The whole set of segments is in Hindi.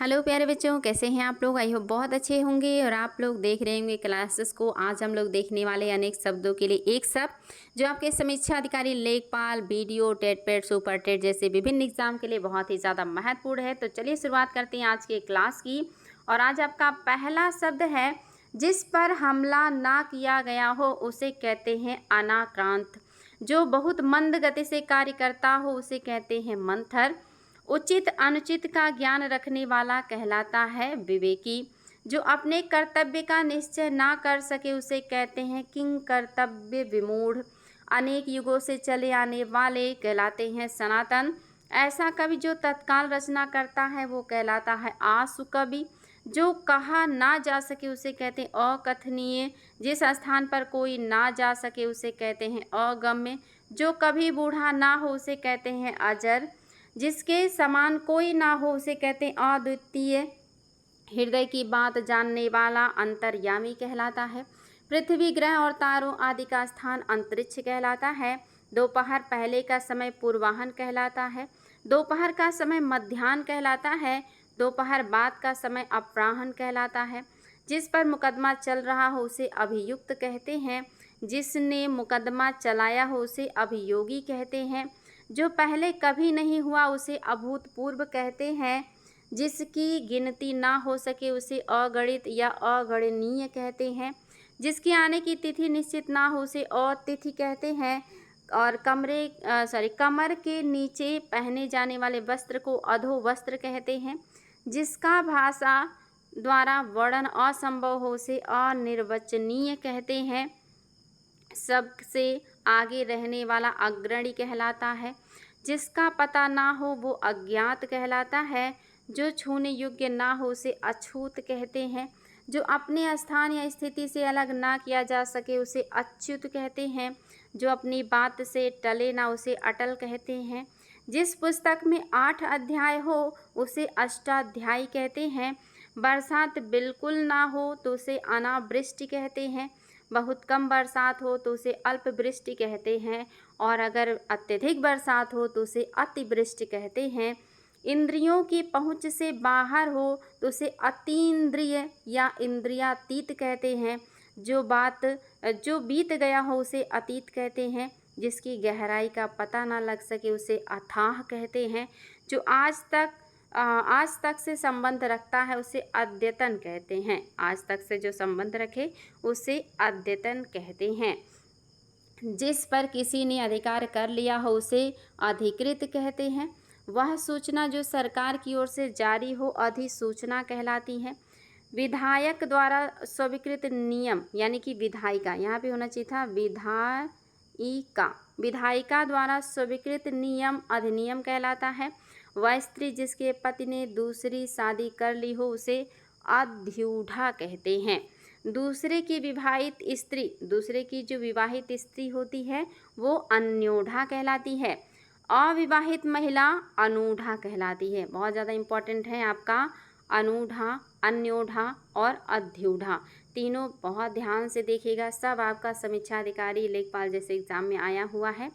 हेलो प्यारे बच्चों, कैसे हैं आप लोग। आई होप बहुत अच्छे होंगे और आप लोग देख रहे होंगे क्लासेस को। आज हम लोग देखने वाले अनेक शब्दों के लिए एक शब्द जो आपके समीक्षा अधिकारी लेखपाल, बीडीओ, टेट पेट, सुपर टेट जैसे विभिन्न एग्जाम के लिए बहुत ही ज़्यादा महत्वपूर्ण है। तो चलिए शुरुआत करते हैं आज के क्लास की। और आज आपका पहला शब्द है जिस पर हमला ना किया गया हो उसे कहते हैं अनाक्रांत। जो बहुत मंद गति से कार्य करता हो उसे कहते हैं मंथर। उचित अनुचित का ज्ञान रखने वाला कहलाता है विवेकी। जो अपने कर्तव्य का निश्चय ना कर सके उसे कहते हैं किंग कर्तव्य विमूढ़। अनेक युगों से चले आने वाले कहलाते हैं सनातन। ऐसा कवि जो तत्काल रचना करता है वो कहलाता है आसु कवि। जो कहा ना जा सके उसे कहते हैं अकथनीय। जिस स्थान पर कोई ना जा सके उसे कहते हैं अगम्य। जो कभी बूढ़ा ना हो उसे कहते हैं अजर। जिसके समान कोई ना हो उसे कहते हैं अद्वितीय। हृदय की बात जानने वाला अंतर्यामी कहलाता है। पृथ्वी, ग्रह और तारों आदि का स्थान अंतरिक्ष कहलाता है। दोपहर पहले का समय पूर्वाहन कहलाता है। दोपहर का समय मध्याह्न कहलाता है। दोपहर बाद का समय अपराह्न कहलाता है। जिस पर मुकदमा चल रहा हो उसे अभियुक्त कहते हैं। जिसने मुकदमा चलाया हो उसे अभियोगी कहते हैं। जो पहले कभी नहीं हुआ उसे अभूतपूर्व कहते हैं। जिसकी गिनती ना हो सके उसे अगणित या अगणनीय कहते हैं। जिसके आने की तिथि निश्चित ना हो उसे अतिथि कहते हैं। और कमर के नीचे पहने जाने वाले वस्त्र को अधो वस्त्र कहते हैं। जिसका भाषा द्वारा वर्णन असंभव हो उसे अनिर्वचनीय कहते हैं। सबसे आगे रहने वाला अग्रणी कहलाता है। जिसका पता ना हो वो अज्ञात कहलाता है। जो छूने योग्य ना हो उसे अछूत कहते हैं। जो अपने स्थान या स्थिति से अलग ना किया जा सके उसे अच्युत कहते हैं। जो अपनी बात से टले ना उसे अटल कहते हैं। जिस पुस्तक में 8 अध्याय हो उसे अष्टाध्यायी कहते हैं। बरसात बिल्कुल ना हो तो उसे अनावृष्टि कहते हैं। बहुत कम बरसात हो तो उसे अल्पवृष्टि कहते हैं। और अगर अत्यधिक बरसात हो तो उसे अतिवृष्टि कहते हैं। इंद्रियों की पहुँच से बाहर हो तो उसे अतीन्द्रिय या इंद्रियातीत कहते हैं। जो बीत गया हो उसे अतीत कहते हैं। जिसकी गहराई का पता ना लग सके उसे अथाह कहते हैं। जो आज तक से संबंध रखता है उसे अद्यतन कहते हैं। आज तक से जो संबंध रखे उसे अद्यतन कहते हैं। जिस पर किसी ने अधिकार कर लिया हो उसे अधिकृत कहते हैं। वह सूचना जो सरकार की ओर से जारी हो अधिसूचना कहलाती है। विधायक द्वारा स्वीकृत नियम यानी कि विधायिका, यहाँ पे होना चाहिए था विधायिका। विधायिका द्वारा स्वीकृत नियम अधिनियम कहलाता है। वह स्त्री जिसके पति ने दूसरी शादी कर ली हो उसे अध्यूढ़ा कहते हैं। दूसरे की जो विवाहित स्त्री होती है वो अन्योढ़ा कहलाती है। अविवाहित महिला अनूढ़ा कहलाती है। बहुत ज़्यादा इम्पॉर्टेंट है आपका अनूढ़ा, अन्योढ़ा और अध्यूढ़ा, तीनों बहुत ध्यान से देखिएगा। सब आपका समीक्षा अधिकारी, लेखपाल जैसे एग्जाम में आया हुआ है।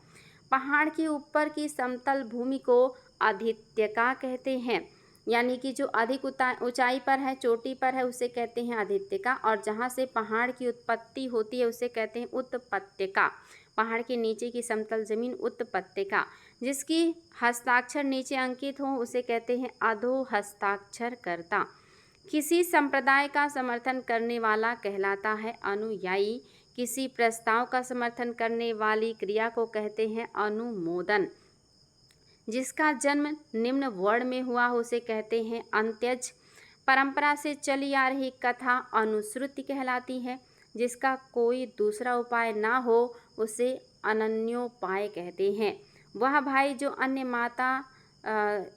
पहाड़ के ऊपर की समतल भूमि को आधित्यका कहते हैं। यानी कि जो अधिक ऊंचाई पर है, चोटी पर है, उसे कहते हैं आधित्यका। और जहाँ से पहाड़ की उत्पत्ति होती है उसे कहते हैं उत्पत्यका। पहाड़ के नीचे की समतल जमीन उत्पत्यका। जिसकी हस्ताक्षर नीचे अंकित हो उसे कहते हैं अधो हस्ताक्षरकर्ता। किसी संप्रदाय का समर्थन करने वाला कहलाता है अनुयायी। किसी प्रस्ताव का समर्थन करने वाली क्रिया को कहते हैं अनुमोदन। जिसका जन्म निम्न वर्ण में हुआ हो उसे कहते हैं अंत्यज। परंपरा से चली आ रही कथा अनुश्रुति कहलाती है। जिसका कोई दूसरा उपाय ना हो उसे अनन्योपाय कहते हैं। वह भाई जो अन्य माता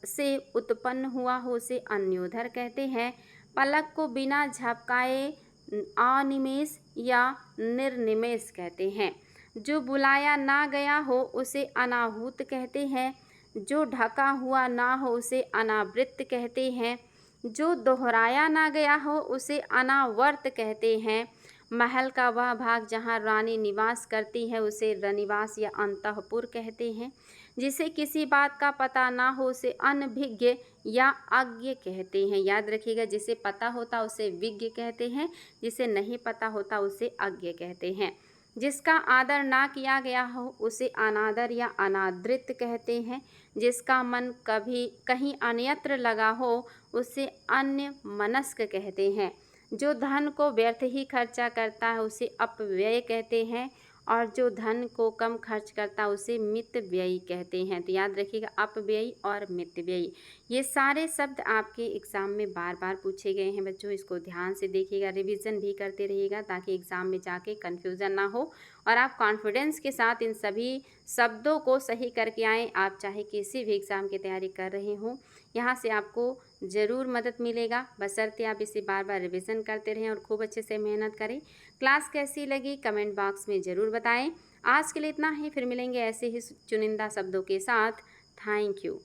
से उत्पन्न हुआ हो उसे अन्योदर कहते हैं। पलक को बिना झपकाए अनिमेष या निर्निमेष कहते हैं। जो बुलाया ना गया हो उसे अनाहूत कहते हैं। जो ढका हुआ ना हो उसे अनावृत कहते हैं। जो दोहराया ना गया हो उसे अनावर्त कहते हैं। महल का वह भाग जहाँ रानी निवास करती है उसे रनिवास या अंतःपुर कहते हैं। जिसे किसी बात का पता ना हो उसे अनभिज्ञ या अज्ञ कहते हैं। याद रखिएगा, जिसे पता होता उसे विज्ञ कहते हैं, जिसे नहीं पता होता उसे अज्ञ कहते हैं। जिसका आदर ना किया गया हो उसे अनादर या अनादृत कहते हैं। जिसका मन कभी कहीं अन्यत्र लगा हो उसे अन्य मनस्क कहते हैं। जो धन को व्यर्थ ही खर्चा करता है उसे अपव्यय कहते हैं, और जो धन को कम खर्च करता है उसे मितव्ययी कहते हैं। तो याद रखिएगा, अपव्ययी और मितव्ययी ये सारे शब्द आपके एग्ज़ाम में बार बार पूछे गए हैं बच्चों। इसको ध्यान से देखिएगा, रिवीजन भी करते रहिएगा ताकि एग्ज़ाम में जाके कन्फ्यूज़न ना हो और आप कॉन्फिडेंस के साथ इन सभी शब्दों को सही करके आएँ। आप चाहे किसी भी एग्ज़ाम की तैयारी कर रहे हों, यहाँ से आपको ज़रूर मदद मिलेगा, बशर्ते आप इसे बार बार रिवीजन करते रहें और खूब अच्छे से मेहनत करें। क्लास कैसी लगी कमेंट बॉक्स में ज़रूर बताएं। आज के लिए इतना ही, फिर मिलेंगे ऐसे ही चुनिंदा शब्दों के साथ। Thank you.